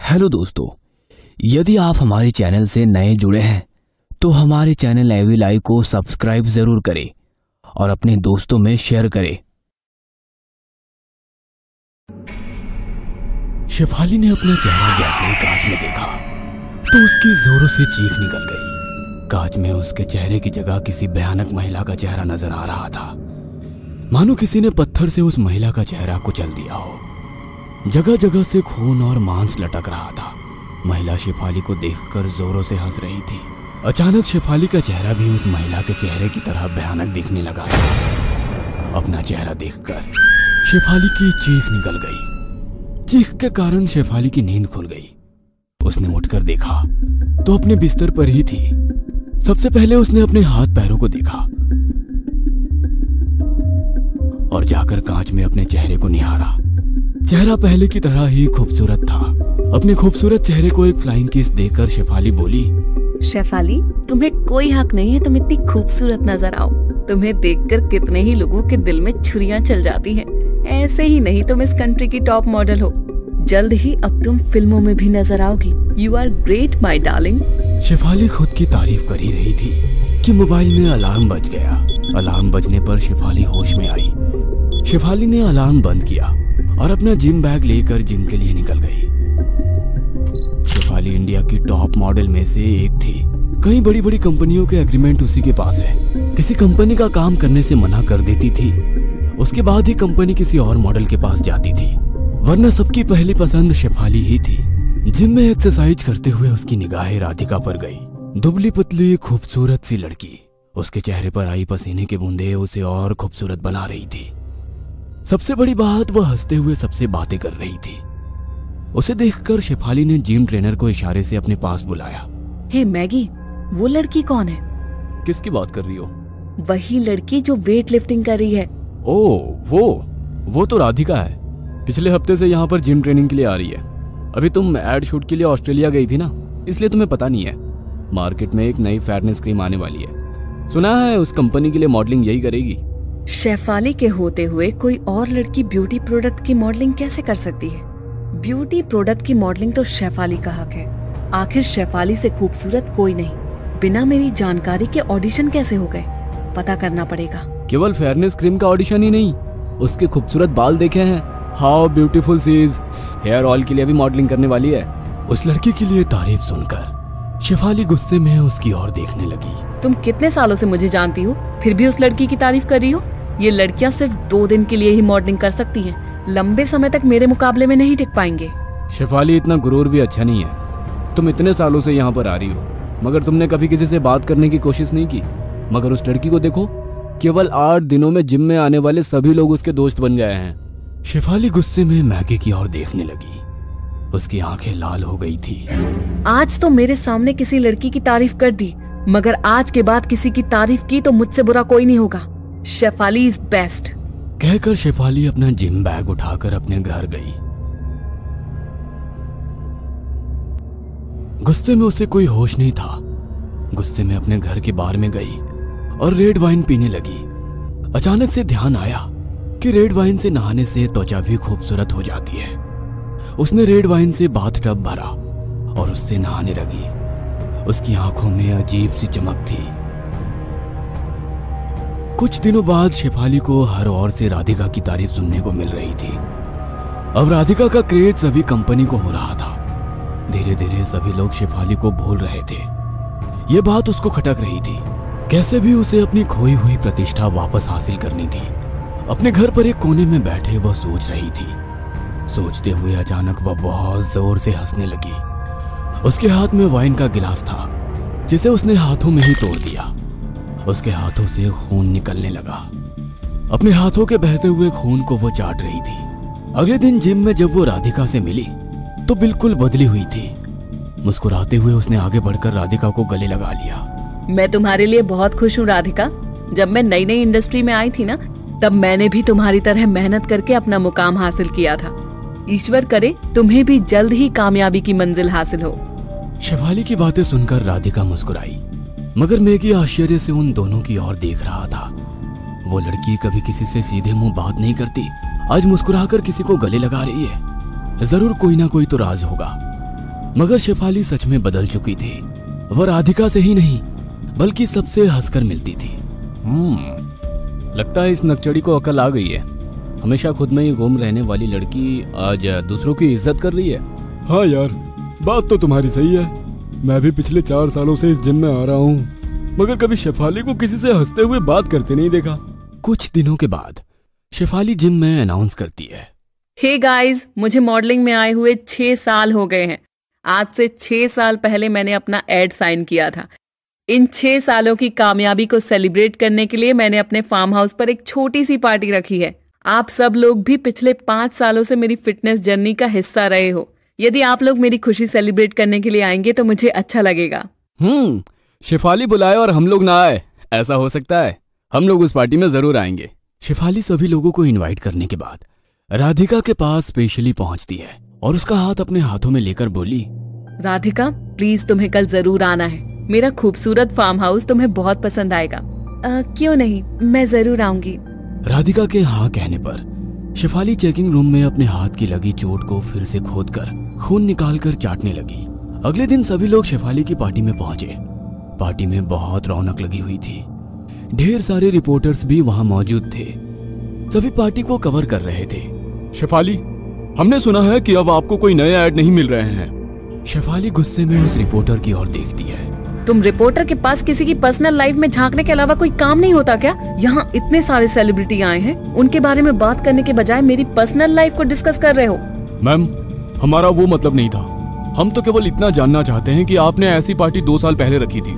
Hello दोस्तों, यदि आप हमारे चैनल से नए जुड़े हैं तो हमारे चैनल एवी लाइव को सब्सक्राइब जरूर करें और अपने दोस्तों में शेयर करें। शेफाली ने अपना चेहरा जैसे ही कांच में देखा तो उसकी जोरों से चीख निकल गई। कांच में उसके चेहरे की जगह किसी भयानक महिला का चेहरा नजर आ रहा था, मानो किसी ने पत्थर से उस महिला का चेहरा कुचल दिया हो। जगह जगह से खून और मांस लटक रहा था। महिला शेफाली को देखकर जोरों से हंस रही थी। अचानक शेफाली का चेहरा भी उस महिला के चेहरे की तरह भयानक दिखने लगा। अपना चेहरा देखकर शेफाली की चीख निकल गई। चीख के कारण शेफाली की नींद खुल गई। उसने उठकर देखा तो अपने बिस्तर पर ही थी। सबसे पहले उसने अपने हाथ पैरों को देखा और जाकर कांच में अपने चेहरे को निहारा। चेहरा पहले की तरह ही खूबसूरत था। अपने खूबसूरत चेहरे को एक फ्लाइंग किस देकर शेफाली बोली, शेफाली, तुम्हें कोई हक नहीं है तुम इतनी खूबसूरत नजर आओ। तुम्हें देखकर कितने ही लोगों के दिल में छुरियां चल जाती हैं। ऐसे ही नहीं, तुम इस कंट्री की टॉप मॉडल हो। जल्द ही अब तुम फिल्मों में भी नजर आओगी। You are great my darling. Shefali खुद की तारीफ कर ही रही थी कि मोबाइल में अलार्म बज गया। अलार्म बजने पर शेफाली होश में आई। शेफाली ने अलार्म बंद किया और अपना जिम बैग लेकर जिम के लिए निकल गई। शेफाली इंडिया की टॉप मॉडल में से एक थी। कई बड़ी बड़ी कंपनियों के एग्रीमेंट उसी के पास है। किसी कंपनी का काम करने से मना कर देती थी, उसके बाद ही कंपनी किसी और मॉडल के पास जाती थी, वरना सबकी पहली पसंद शेफाली ही थी। जिम में एक्सरसाइज करते हुए उसकी निगाहें राधिका पर गई। दुबली पतली खूबसूरत सी लड़की। उसके चेहरे पर आई पसीने की बूंदें उसे और खूबसूरत बना रही थी। सबसे बड़ी बात, वह हंसते हुए सबसे बातें कर रही थी। उसे देखकर शेफाली ने जिम ट्रेनर को इशारे से अपने पास बुलाया। हे मैगी, वो लड़की कौन है? किसकी बात कर रही हो? वही लड़की जो वेट लिफ्टिंग कर रही है। ओह, वो तो राधिका है। पिछले हफ्ते से यहाँ पर जिम ट्रेनिंग के लिए आ रही है। अभी तुम एड शूट के लिए ऑस्ट्रेलिया गई थी ना, इसलिए तुम्हें पता नहीं है। मार्केट में एक नई फेयरनेस क्रीम आने वाली है। सुना है उस कंपनी के लिए मॉडलिंग यही करेगी। शेफाली के होते हुए कोई और लड़की ब्यूटी प्रोडक्ट की मॉडलिंग कैसे कर सकती है? ब्यूटी प्रोडक्ट की मॉडलिंग तो शेफाली का हक है। आखिर शेफाली से खूबसूरत कोई नहीं। बिना मेरी जानकारी के ऑडिशन कैसे हो गए? पता करना पड़ेगा। केवल फेयरनेस क्रीम का ऑडिशन ही नहीं, उसके खूबसूरत बाल देखे हैं? How beautiful she is. Hair oil के लिए भी मॉडलिंग करने वाली है। उस लड़की के लिए तारीफ सुनकर शेफाली गुस्से में उसकी ओर देखने लगी। तुम कितने सालों से मुझे जानती हो, फिर भी उस लड़की की तारीफ कर रही हो? ये लड़कियां सिर्फ 2 दिन के लिए ही मॉडलिंग कर सकती हैं। लंबे समय तक मेरे मुकाबले में नहीं टिक पाएंगे। शेफाली, इतना गुरूर भी अच्छा नहीं है। तुम इतने सालों से यहाँ पर आ रही हो, मगर तुमने कभी किसी से बात करने की कोशिश नहीं की। मगर उस लड़की को देखो, केवल 8 दिनों में जिम में आने वाले सभी लोग उसके दोस्त बन गए हैं। शेफाली गुस्से में मैगी की ओर देखने लगी। उसकी आंखें लाल हो गई थी। आज तो मेरे सामने किसी लड़की की तारीफ कर दी, मगर आज के बाद किसी की तारीफ की तो मुझसे बुरा कोई नहीं होगा। Shefali is best. कहकर शेफाली अपना जिम बैग उठाकर अपने घर गई। गुस्से में उसे कोई होश नहीं था। गुस्से में अपने घर के बार में गई और रेड वाइन पीने लगी। अचानक से ध्यान आया कि रेड वाइन से नहाने से त्वचा भी खूबसूरत हो जाती है। उसने रेड वाइन से बाथ टब भरा और उससे नहाने लगी। उसकी आंखों में अजीब सी चमक थी। कुछ दिनों बाद शेफाली को हर ओर से राधिका की तारीफ सुनने को मिल रही थी। अब राधिका का क्रेज सभी कंपनी को हो रहा था। धीरे धीरे सभी लोग शेफाली को भूल रहे थे। यह बात उसको खटक रही थी। कैसे भी उसे अपनी खोई हुई प्रतिष्ठा वापस हासिल करनी थी। अपने घर पर एक कोने में बैठे वह सोच रही थी। सोचते हुए अचानक वह बहुत जोर से हंसने लगी। उसके हाथ में वाइन का गिलास था, जिसे उसने हाथों में ही तोड़ दिया। उसके हाथों से खून निकलने लगा। अपने हाथों के बहते हुए खून को वो चाट रही थी। अगले दिन जिम में जब वो राधिका से मिली तो बिल्कुल बदली हुई थी। मुस्कुराते हुए उसने आगे बढ़कर राधिका को गले लगा लिया। मैं तुम्हारे लिए बहुत खुश हूँ राधिका। जब मैं नई नई इंडस्ट्री में आई थी ना, तब मैंने भी तुम्हारी तरह मेहनत करके अपना मुकाम हासिल किया था। ईश्वर करे तुम्हें भी जल्द ही कामयाबी की मंजिल हासिल हो। शेफाली की बातें सुनकर राधिका मुस्कुराई, मगर मैगी आश्चर्य से उन दोनों की ओर देख रहा था। वो लड़की कभी किसी से सीधे मुंह बात नहीं करती, आज मुस्कुराकर किसी को गले लगा रही है। जरूर कोई ना कोई तो राज होगा। मगर शेफाली सच में बदल चुकी थी। वह राधिका से ही नहीं बल्कि सबसे हंसकर मिलती थी। लगता है इस नकचड़ी को अकल आ गई है। हमेशा खुद में ही गुम रहने वाली लड़की आज दूसरों की इज्जत कर रही है। हाँ यार, बात तो तुम्हारी सही है। मैं भी पिछले 4 सालों से इस जिम में आ रहा हूँ, मगर कभी शेफाली को किसी से हंसते हुए बात करते नहीं देखा। कुछ दिनों के बाद शेफाली जिम में अनाउंस करती है, हे गाइस, मुझे मॉडलिंग में आए हुए 6 साल हो गए हैं। आज से 6 साल पहले मैंने अपना एड साइन किया था। इन 6 सालों की कामयाबी को सेलिब्रेट करने के लिए मैंने अपने फार्म हाउस पर एक छोटी सी पार्टी रखी है। आप सब लोग भी पिछले 5 सालों से मेरी फिटनेस जर्नी का हिस्सा रहे हो। यदि आप लोग मेरी खुशी सेलिब्रेट करने के लिए आएंगे तो मुझे अच्छा लगेगा। शेफाली बुलाए और हम लोग ना आए, ऐसा हो सकता है? हम लोग उस पार्टी में जरूर आएंगे। शेफाली सभी लोगों को इनवाइट करने के बाद राधिका के पास स्पेशली पहुंचती है और उसका हाथ अपने हाथों में लेकर बोली, राधिका प्लीज तुम्हें कल जरूर आना है। मेरा खूबसूरत फार्म हाउस तुम्हें बहुत पसंद आएगा। क्यों नहीं, मैं जरूर आऊंगी। राधिका के हाँ कहने पर शेफाली चेकिंग रूम में अपने हाथ की लगी चोट को फिर से खोदकर खून निकालकर चाटने लगी। अगले दिन सभी लोग शेफाली की पार्टी में पहुंचे। पार्टी में बहुत रौनक लगी हुई थी। ढेर सारे रिपोर्टर्स भी वहां मौजूद थे। सभी पार्टी को कवर कर रहे थे। शेफाली, हमने सुना है कि अब आपको कोई नए ऐड नहीं मिल रहे हैं। शेफाली गुस्से में उस रिपोर्टर की ओर देखती है। तुम रिपोर्टर के पास किसी की पर्सनल लाइफ में झांकने के अलावा कोई काम नहीं होता क्या? यहाँ इतने सारे सेलिब्रिटी आए हैं, उनके बारे में बात करने के बजाय मेरी पर्सनल लाइफ को डिस्कस कर रहे हो। मैम, हमारा वो मतलब नहीं था। हम तो केवल इतना जानना चाहते हैं कि आपने ऐसी पार्टी 2 साल पहले रखी थी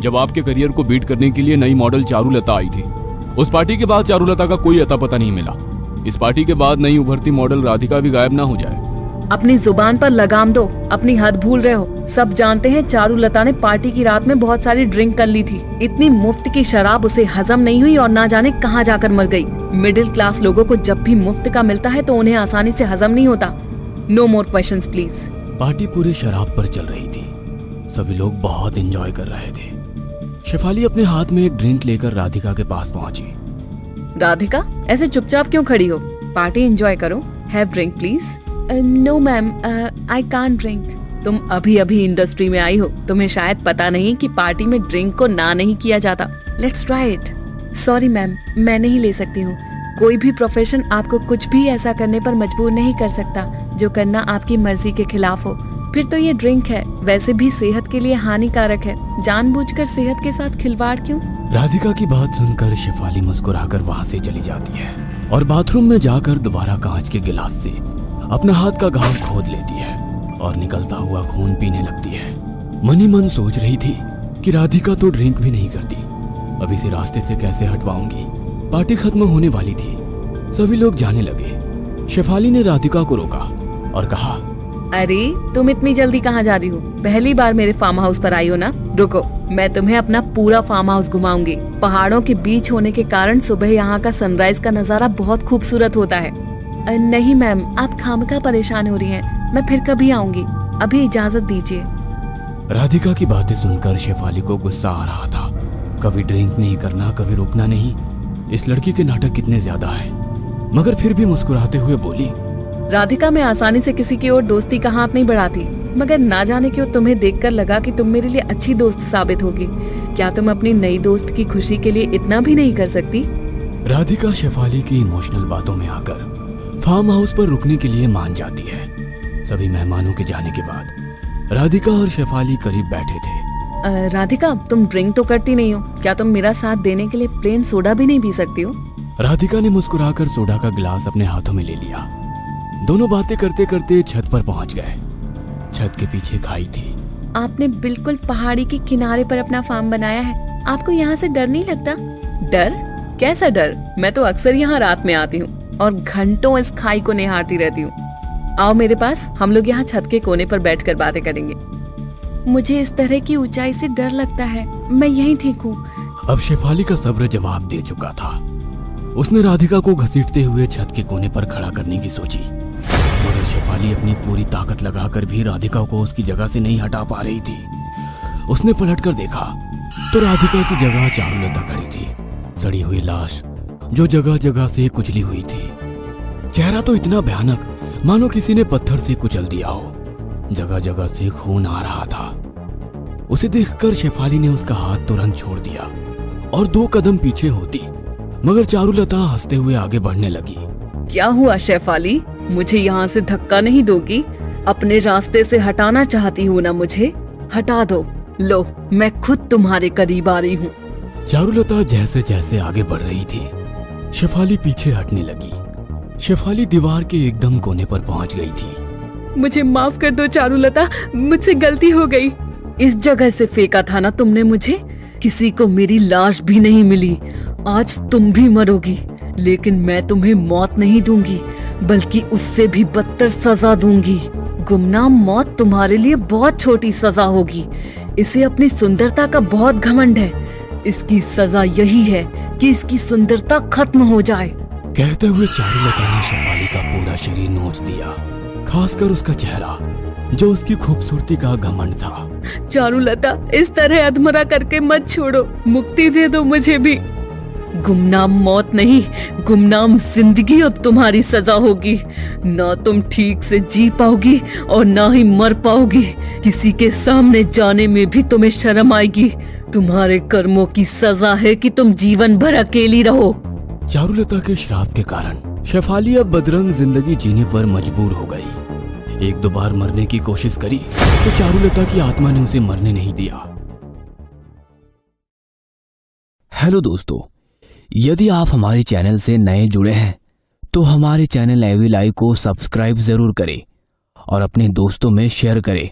जब आपके करियर को बीट करने के लिए नई मॉडल चारुलता आई थी। उस पार्टी के बाद चारुलता का कोई अता पता नहीं मिला। इस पार्टी के बाद नई उभरती मॉडल राधिका भी गायब ना हो जाए। अपनी जुबान पर लगाम दो, अपनी हद भूल रहे हो। सब जानते हैं चारुलता ने पार्टी की रात में बहुत सारी ड्रिंक कर ली थी। इतनी मुफ्त की शराब उसे हजम नहीं हुई और ना जाने कहां जाकर मर गई। मिडिल क्लास लोगों को जब भी मुफ्त का मिलता है तो उन्हें आसानी से हजम नहीं होता। No more questions please. Party पूरे शराब पर चल रही थी। सभी लोग बहुत एंजॉय कर रहे थे। शेफाली अपने हाथ में एक ड्रिंक लेकर राधिका के पास पहुंची। राधिका, ऐसे चुपचाप क्यों खड़ी हो? पार्टी एंजॉय करो। Have drink please. No ma'am, I can't drink. तुम अभी अभी इंडस्ट्री में आई हो, तुम्हें शायद पता नहीं कि पार्टी में ड्रिंक को ना नहीं किया जाता। Let's try it. Sorry ma'am, मैं नहीं ले सकती हूँ। कोई भी प्रोफेशन आपको कुछ भी ऐसा करने पर मजबूर नहीं कर सकता जो करना आपकी मर्जी के खिलाफ हो। फिर तो ये ड्रिंक है, वैसे भी सेहत के लिए हानिकारक है। जानबूझकर सेहत के साथ खिलवाड़ क्यों? राधिका की बात सुनकर शेफाली मुस्कुराकर वहां से चली जाती है और बाथरूम में जाकर दोबारा कांच के गिलास से अपना हाथ का घाव खोद लेती है और निकलता हुआ खून पीने लगती है। मन ही मन सोच रही थी कि राधिका तो ड्रिंक भी नहीं करती, अब इसे रास्ते से कैसे हटवाऊंगी। पार्टी खत्म होने वाली थी, सभी लोग जाने लगे। शेफाली ने राधिका को रोका और कहा, अरे तुम इतनी जल्दी कहाँ जा रही हो? पहली बार मेरे फार्म हाउस पर आई हो ना? रुको, मैं तुम्हें अपना पूरा फार्म हाउस घुमाऊंगी। पहाड़ों के बीच होने के कारण सुबह यहाँ का सनराइज का नजारा बहुत खूबसूरत होता है। नहीं मैम, आप खामखा परेशान हो रही हैं। मैं फिर कभी आऊंगी, अभी इजाजत दीजिए। राधिका की बातें सुनकर शेफाली को गुस्सा आ रहा था। कभी ड्रिंक नहीं करना, कभी रुकना नहीं। इस लड़की के नाटक कितने ज्यादा है। मगर फिर भी मुस्कुराते हुए बोली, राधिका, मैं आसानी से किसी की ओर दोस्ती का हाथ नहीं बढ़ाती, मगर ना जाने क्यों तुम्हें देखकर लगा कि तुम मेरे लिए अच्छी दोस्त साबित होगी। क्या तुम अपनी नई दोस्त की खुशी के लिए इतना भी नहीं कर सकती? राधिका शेफाली की इमोशनल बातों में आकर फार्म हाउस पर रुकने के लिए मान जाती है। सभी मेहमानों के जाने के बाद राधिका और शेफाली करीब बैठे थे। राधिका, तुम ड्रिंक तो करती नहीं हो, क्या तुम मेरा साथ देने के लिए प्लेन सोडा भी नहीं पी सकती हो? राधिका ने मुस्कुराकर सोडा का गिलास अपने हाथों में ले लिया। दोनों बातें करते करते छत पर पहुंच गए। छत के पीछे खाई थी। आपने बिल्कुल पहाड़ी के किनारे पर अपना फार्म बनाया है, आपको यहाँ से डर नहीं लगता? डर? कैसा डर? मैं तो अक्सर यहाँ रात में आती हूँ और घंटों इस खाई को निहारती रहती हूँ। आओ मेरे पास, हम लोग यहाँ छत के कोने पर बैठकर बातें करेंगे। मुझे इस तरह की ऊंचाई से डर लगता है, मैं यहीं ठीक हूँ। अब शेफाली का सब्र जवाब दे चुका था। उसने राधिका को घसीटते हुए छत के कोने पर खड़ा करने की सोची, मगर शेफाली अपनी पूरी ताकत लगाकर भी राधिका को उसकी जगह से नहीं हटा पा रही थी। उसने पलटकर देखा तो राधिका की जगह चारुलता खड़ी थी, सड़ी हुई लाश जो जगह जगह से कुचली हुई थी। चेहरा तो इतना भयानक मानो किसी ने पत्थर से कुचल दिया हो। जगह जगह से खून आ रहा था। उसे देखकर शेफाली ने उसका हाथ तुरंत छोड़ दिया और 2 कदम पीछे होती, मगर चारुलता हंसते हुए आगे बढ़ने लगी। क्या हुआ शेफाली, मुझे यहाँ से धक्का नहीं दोगी? अपने रास्ते से हटाना चाहती हो ना मुझे? हटा दो। लो, मैं खुद तुम्हारे करीब आ रही हूँ। चारुलता जैसे जैसे आगे बढ़ रही थी, शेफाली पीछे हटने लगी। शेफाली दीवार के एकदम कोने पर पहुंच गई थी। मुझे माफ कर दो चारुलता, मुझसे गलती हो गई। इस जगह से फेंका था ना तुमने मुझे, किसी को मेरी लाश भी नहीं मिली। आज तुम भी मरोगी, लेकिन मैं तुम्हें मौत नहीं दूंगी, बल्कि उससे भी बदतर सजा दूंगी। गुमनाम मौत तुम्हारे लिए बहुत छोटी सजा होगी। इसे अपनी सुंदरता का बहुत घमंड है। इसकी सजा यही है कि इसकी सुंदरता खत्म हो जाए। कहते हुए चारुलता ने शेफाली का पूरा शरीर नोच दिया, खासकर उसका चेहरा जो उसकी खूबसूरती का घमंड था। चारुलता, इस तरह अधमरा करके मत छोड़ो, मुक्ति दे दो मुझे भी। गुमनाम मौत नहीं, गुमनाम जिंदगी अब तुम्हारी सजा होगी। ना तुम ठीक से जी पाओगी और ना ही मर पाओगी। किसी के सामने जाने में भी तुम्हें शर्म आएगी। तुम्हारे कर्मों की सजा है कि तुम जीवन भर अकेली रहो। चारुलता के श्राप के कारण शेफाली अब बदरंग जिंदगी जीने पर मजबूर हो गई। 1-2 बार मरने की कोशिश करी तो चारुलता की आत्मा ने उसे मरने नहीं दिया। हेलो दोस्तों, यदि आप हमारे चैनल से नए जुड़े हैं तो हमारे चैनल एवी लाइव को सब्सक्राइब जरूर करें और अपने दोस्तों में शेयर करें